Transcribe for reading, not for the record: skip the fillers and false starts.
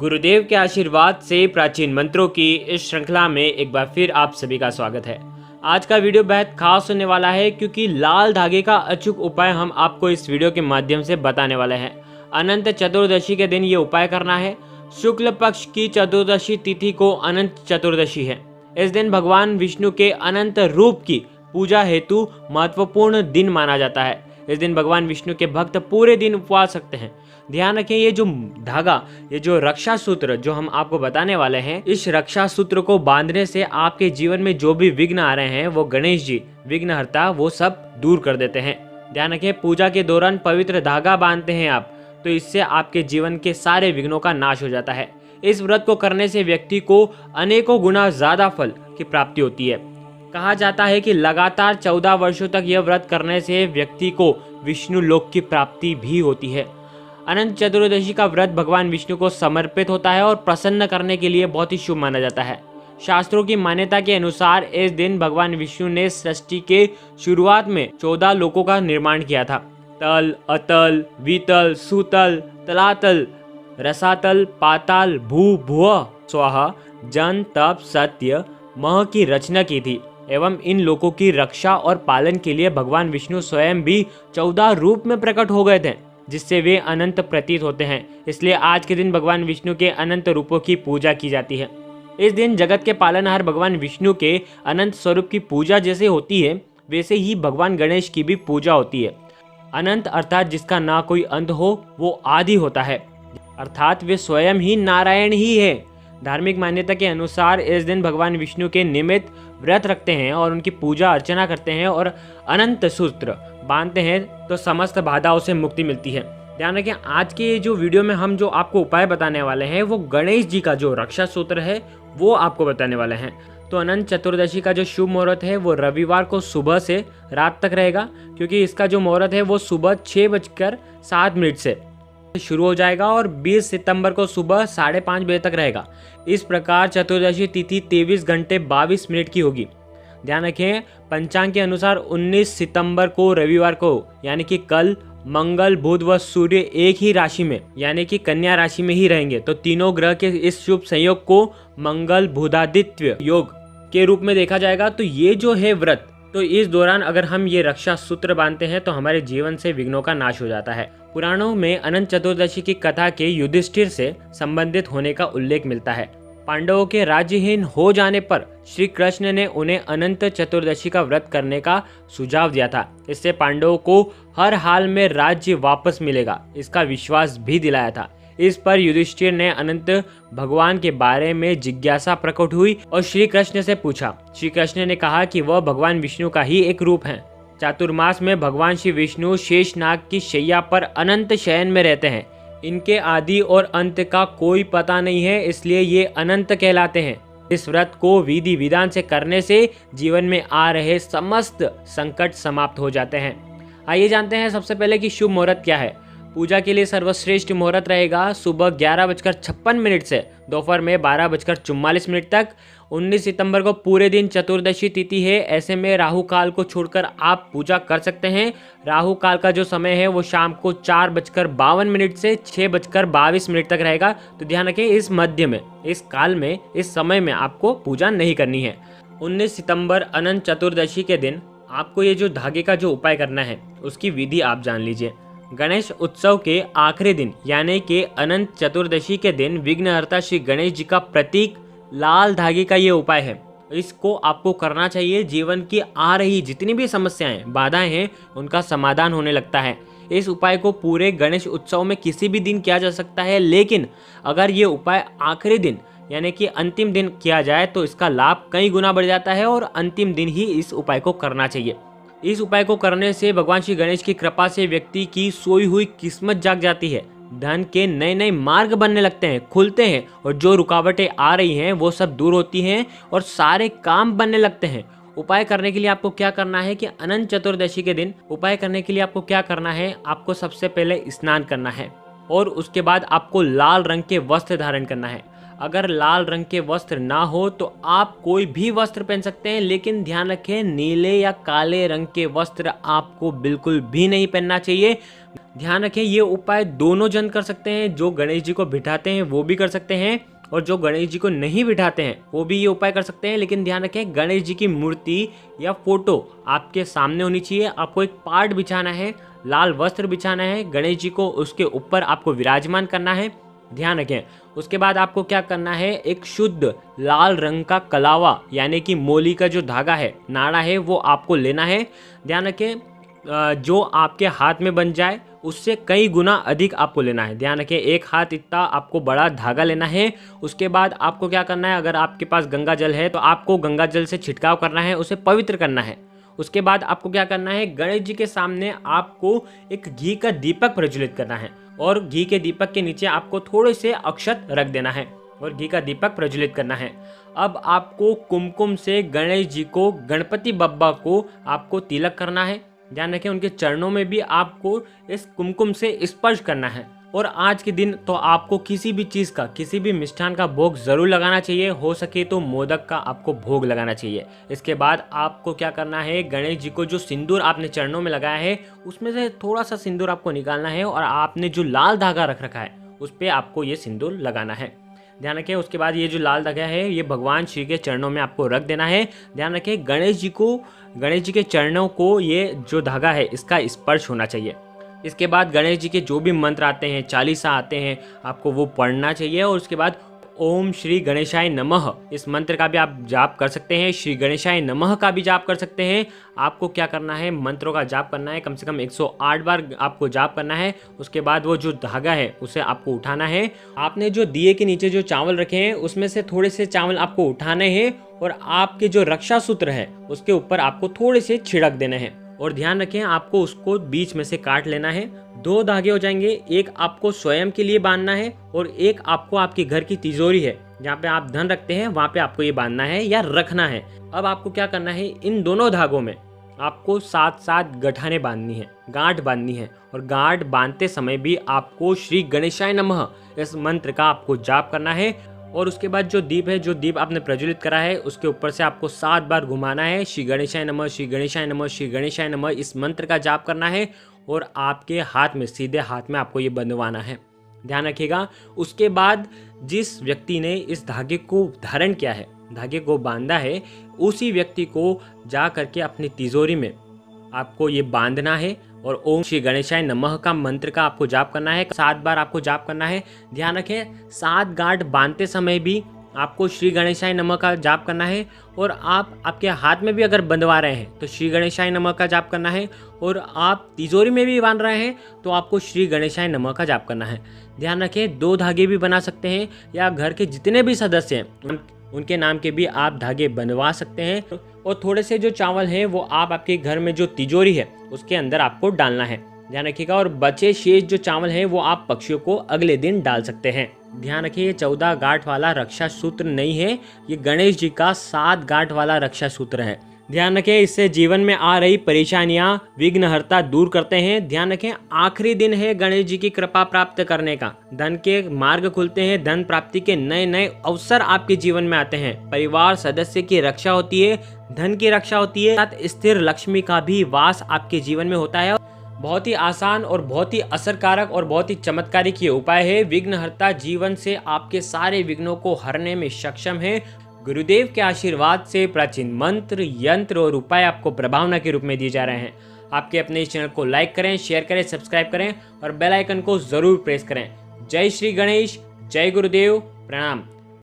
गुरुदेव के आशीर्वाद से प्राचीन मंत्रों की इस श्रृंखला में एक बार फिर आप सभी का स्वागत है। आज का वीडियो बेहद खास होने वाला है क्योंकि लाल धागे का अचूक उपाय हम आपको इस वीडियो के माध्यम से बताने वाले हैं। अनंत चतुर्दशी के दिन ये उपाय करना है। शुक्ल पक्ष की चतुर्दशी तिथि को अनंत चतुर्दशी है। इस दिन भगवान विष्णु के अनंत रूप की पूजा हेतु महत्वपूर्ण दिन माना जाता है। इस दिन भगवान विष्णु के भक्त पूरे दिन उपवास रखते हैं। ध्यान रखें, ये जो धागा, ये जो रक्षा सूत्र जो हम आपको बताने वाले हैं, इस रक्षा सूत्र को बांधने से आपके जीवन में जो भी विघ्न आ रहे हैं वो गणेश जी विघ्नहर्ता वो सब दूर कर देते हैं। ध्यान रखें, पूजा के दौरान पवित्र धागा बांधते हैं आप तो इससे आपके जीवन के सारे विघ्नों का नाश हो जाता है। इस व्रत को करने से व्यक्ति को अनेकों गुना ज्यादा फल की प्राप्ति होती है। कहा जाता है कि लगातार 14 वर्षों तक यह व्रत करने से व्यक्ति को विष्णु लोक की प्राप्ति भी होती है। अनंत चतुर्दशी का व्रत भगवान विष्णु को समर्पित होता है और प्रसन्न करने के लिए बहुत ही शुभ माना जाता है। शास्त्रों की मान्यता के अनुसार इस दिन भगवान विष्णु ने सृष्टि के शुरुआत में 14 लोकों का निर्माण किया था। तल, अतल, वितल, सुतल, तलातल, रसातल, पाताल, भू, भुव, स्वाहा, जन, तप, सत्य, मह की रचना की थी एवं इन लोकों की रक्षा और पालन के लिए भगवान विष्णु स्वयं भी 14 रूप में प्रकट हो गए थे, जिससे वे अनंत प्रतीत होते हैं। इसलिए आज के दिन भगवान विष्णु के अनंत रूपों की पूजा की जाती है। इस दिन जगत के पालनहार भगवान विष्णु के अनंत स्वरूप की पूजा जैसे होती है वैसे ही भगवान गणेश की भी पूजा होती है। अनंत अर्थात जिसका ना कोई अंत हो, वो आदि होता है, अर्थात वे स्वयं ही नारायण ही है। धार्मिक मान्यता के अनुसार इस दिन भगवान विष्णु के निमित्त व्रत रखते हैं और उनकी पूजा अर्चना करते हैं और अनंत सूत्र बांधते हैं तो समस्त बाधाओं से मुक्ति मिलती है। ध्यान रखें, आज के जो वीडियो में हम जो आपको उपाय बताने वाले हैं वो गणेश जी का जो रक्षा सूत्र है वो आपको बताने वाले हैं। तो अनंत चतुर्दशी का जो शुभ मुहूर्त है वो रविवार को सुबह से रात तक रहेगा, क्योंकि इसका जो मुहूर्त है वो सुबह 6:07 से शुरू हो जाएगा और 20 सितंबर को सुबह 5:30 बजे तक रहेगा। इस प्रकार चतुर्दशी तिथि 23 घंटे 22 मिनट की होगी। ध्यान रखें, पंचांग के अनुसार 19 सितंबर को रविवार को यानी कि कल मंगल, बुध व सूर्य एक ही राशि में यानी कि कन्या राशि में ही रहेंगे। तो तीनों ग्रह के इस शुभ संयोग को मंगल बुधादित्य योग के रूप में देखा जाएगा। तो ये जो है व्रत, तो इस दौरान अगर हम ये रक्षा सूत्र बांधते हैं तो हमारे जीवन से विघ्नों का नाश हो जाता है। पुराणों में अनंत चतुर्दशी की कथा के युधिष्ठिर से संबंधित होने का उल्लेख मिलता है। पांडवों के राज्यहीन हो जाने पर श्री कृष्ण ने उन्हें अनंत चतुर्दशी का व्रत करने का सुझाव दिया था। इससे पांडवों को हर हाल में राज्य वापस मिलेगा, इसका विश्वास भी दिलाया था। इस पर युधिष्ठिर ने अनंत भगवान के बारे में जिज्ञासा प्रकट हुई और श्री कृष्ण से पूछा। श्री कृष्ण ने कहा कि वह भगवान विष्णु का ही एक रूप है। चातुर्मास में भगवान श्री विष्णु शेषनाग की शैया पर अनंत शयन में रहते हैं। इनके आदि और अंत का कोई पता नहीं है, इसलिए ये अनंत कहलाते हैं। इस व्रत को विधि विधान से करने से जीवन में आ रहे समस्त संकट समाप्त हो जाते हैं। आइए जानते हैं सबसे पहले कि शुभ मुहूर्त क्या है। पूजा के लिए सर्वश्रेष्ठ मुहूर्त रहेगा सुबह 11:56 से दोपहर में 12:44 तक। 19 सितंबर को पूरे दिन चतुर्दशी तिथि है, ऐसे में राहु काल को छोड़कर आप पूजा कर सकते हैं। राहु काल का जो समय है वो शाम को 4:52 से 6:22 तक रहेगा। तो ध्यान रखें, इस मध्य में, इस काल में, इस समय में आपको पूजा नहीं करनी है। 19 सितंबर अनंत चतुर्दशी के दिन आपको ये जो धागे का जो उपाय करना है उसकी विधि आप जान लीजिए। गणेश उत्सव के आखिरी दिन यानी कि अनंत चतुर्दशी के दिन विघ्नहर्ता श्री गणेश जी का प्रतीक लाल धागे का ये उपाय है। इसको आपको करना चाहिए। जीवन की आ रही जितनी भी समस्याएं, बाधाएं हैं, उनका समाधान होने लगता है। इस उपाय को पूरे गणेश उत्सव में किसी भी दिन किया जा सकता है, लेकिन अगर ये उपाय आखिरी दिन यानी कि अंतिम दिन किया जाए तो इसका लाभ कई गुना बढ़ जाता है और अंतिम दिन ही इस उपाय को करना चाहिए। इस उपाय को करने से भगवान श्री गणेश की कृपा से व्यक्ति की सोई हुई किस्मत जाग जाती है। धन के नए नए मार्ग बनने लगते हैं, खुलते हैं और जो रुकावटें आ रही हैं वो सब दूर होती हैं और सारे काम बनने लगते हैं। उपाय करने के लिए आपको क्या करना है कि अनंत चतुर्दशी के दिन उपाय करने के लिए आपको क्या करना है, आपको सबसे पहले स्नान करना है और उसके बाद आपको लाल रंग के वस्त्र धारण करना है। अगर लाल रंग के वस्त्र ना हो तो आप कोई भी वस्त्र पहन सकते हैं, लेकिन ध्यान रखें नीले या काले रंग के वस्त्र आपको बिल्कुल भी नहीं पहनना चाहिए। ध्यान रखें ये उपाय दोनों जन कर सकते हैं, जो गणेश जी को बिठाते हैं वो भी कर सकते हैं और जो गणेश जी को नहीं बिठाते हैं वो भी ये उपाय कर सकते हैं। लेकिन ध्यान रखें गणेश जी की मूर्ति या फोटो आपके सामने होनी चाहिए। आपको एक पाट बिछाना है, लाल वस्त्र बिछाना है, गणेश जी को उसके ऊपर आपको विराजमान करना है। ध्यान रखें उसके बाद आपको क्या करना है, एक शुद्ध लाल रंग का कलावा यानी कि मोली का जो धागा है, नाड़ा है, वो आपको लेना है। ध्यान रखें जो आपके हाथ में बन जाए उससे कई गुना अधिक आपको लेना है। ध्यान रखें एक हाथ इतना आपको बड़ा धागा लेना है। उसके बाद आपको क्या करना है, अगर आपके पास गंगा जल है तो आपको गंगा जल से छिड़काव करना है, उसे पवित्र करना है। उसके बाद आपको क्या करना है, गणेश जी के सामने आपको एक घी का दीपक प्रज्वलित करना है और घी के दीपक के नीचे आपको थोड़े से अक्षत रख देना है और घी का दीपक प्रज्वलित करना है। अब आपको कुमकुम से गणेश जी को, गणपति बप्पा को आपको तिलक करना है। ध्यान रखें उनके चरणों में भी आपको इस कुमकुम से स्पर्श करना है। और आज के दिन तो आपको किसी भी चीज़ का, किसी भी मिष्ठान का भोग जरूर लगाना चाहिए, हो सके तो मोदक का आपको भोग लगाना चाहिए। इसके बाद आपको क्या करना है, गणेश जी को जो सिंदूर आपने चरणों में लगाया है उसमें से थोड़ा सा सिंदूर आपको निकालना है और आपने जो लाल धागा रख रखा है उस पर आपको ये सिंदूर लगाना है। ध्यान रखें उसके बाद ये जो लाल धागा है ये भगवान श्री के चरणों में आपको रख देना है। ध्यान रखें गणेश जी के चरणों को ये जो धागा है इसका स्पर्श होना चाहिए। इसके बाद गणेश जी के जो भी मंत्र आते हैं, चालीसा आते हैं, आपको वो पढ़ना चाहिए। और उसके बाद ओम श्री गणेशाय नमः इस मंत्र का भी आप जाप कर सकते हैं, श्री गणेशाय नमः का भी जाप कर सकते हैं। आपको क्या करना है, मंत्रों का जाप करना है, कम से कम 108 बार आपको जाप करना है। उसके बाद वो जो धागा है उसे आपको उठाना है। आपने जो दिए के नीचे जो चावल रखे हैं उसमें से थोड़े से चावल आपको उठाने हैं और आपके जो रक्षा सूत्र है उसके ऊपर आपको थोड़े से छिड़क देने हैं। और ध्यान रखें आपको उसको बीच में से काट लेना है। 2 धागे हो जाएंगे, एक आपको स्वयं के लिए बांधना है और एक आपको आपके घर की तिजोरी है जहाँ पे आप धन रखते हैं वहाँ पे आपको ये बांधना है या रखना है। अब आपको क्या करना है, इन दोनों धागों में आपको 7-7 गठाने बांधनी है, गांठ बांधनी है। और गांठ बांधते समय भी आपको श्री गणेशाय नमः इस मंत्र का आपको जाप करना है। और उसके बाद जो दीप है, जो दीप आपने प्रज्वलित करा है उसके ऊपर से आपको 7 बार घुमाना है, श्री गणेशाय नमः, श्री गणेशाय नमः, श्री गणेशाय नमः इस मंत्र का जाप करना है। और आपके हाथ में, सीधे हाथ में आपको ये बंधवाना है। ध्यान रखिएगा उसके बाद जिस व्यक्ति ने इस धागे को धारण किया है, धागे को बांधा है, उसी व्यक्ति को जा करके अपनी तिजोरी में आपको ये बांधना है और ओम श्री गणेशाय नमः का मंत्र का आपको जाप करना है। 7 बार आपको जाप करना है। ध्यान रखें 7 गांठ बांधते समय भी आपको श्री गणेशाय नमः का जाप करना है। और आप आपके हाथ में भी अगर बंधवा रहे हैं तो श्री गणेशाय नमः का जाप करना है। और आप तिजोरी में भी बांध रहे हैं तो आपको श्री गणेशाय नमः का जाप करना है। ध्यान रखें 2 धागे भी बना सकते हैं या घर के जितने भी सदस्य हैं उनके नाम के भी आप धागे बनवा सकते हैं। और थोड़े से जो चावल हैं वो आप आपके घर में जो तिजोरी है उसके अंदर आपको डालना है। ध्यान रखिएगा। और बचे शेष जो चावल हैं वो आप पक्षियों को अगले दिन डाल सकते हैं। ध्यान रखिए ये 14 गांठ वाला रक्षा सूत्र नहीं है, ये गणेश जी का 7 गांठ वाला रक्षा सूत्र है। ध्यान रखें इससे जीवन में आ रही परेशानियां विघ्नहर्ता दूर करते हैं। ध्यान रखें आखिरी दिन है गणेश जी की कृपा प्राप्त करने का, धन के मार्ग खुलते हैं, धन प्राप्ति के नए नए अवसर आपके जीवन में आते हैं, परिवार सदस्य की रक्षा होती है, धन की रक्षा होती है, साथ स्थिर लक्ष्मी का भी वास आपके जीवन में होता है। बहुत ही आसान और बहुत ही असरकारक और बहुत ही चमत्कारिक ये उपाय है। विघ्नहर्ता जीवन से आपके सारे विघ्नों को हरने में सक्षम है। गुरुदेव के आशीर्वाद से प्राचीन मंत्र, यंत्र और उपाय आपको प्रभावना के रूप में दिए जा रहे हैं। आपके अपने इस चैनल को लाइक करें, शेयर करें, सब्सक्राइब करें और बेल आइकन को जरूर प्रेस करें। जय श्री गणेश, जय गुरुदेव, प्रणाम।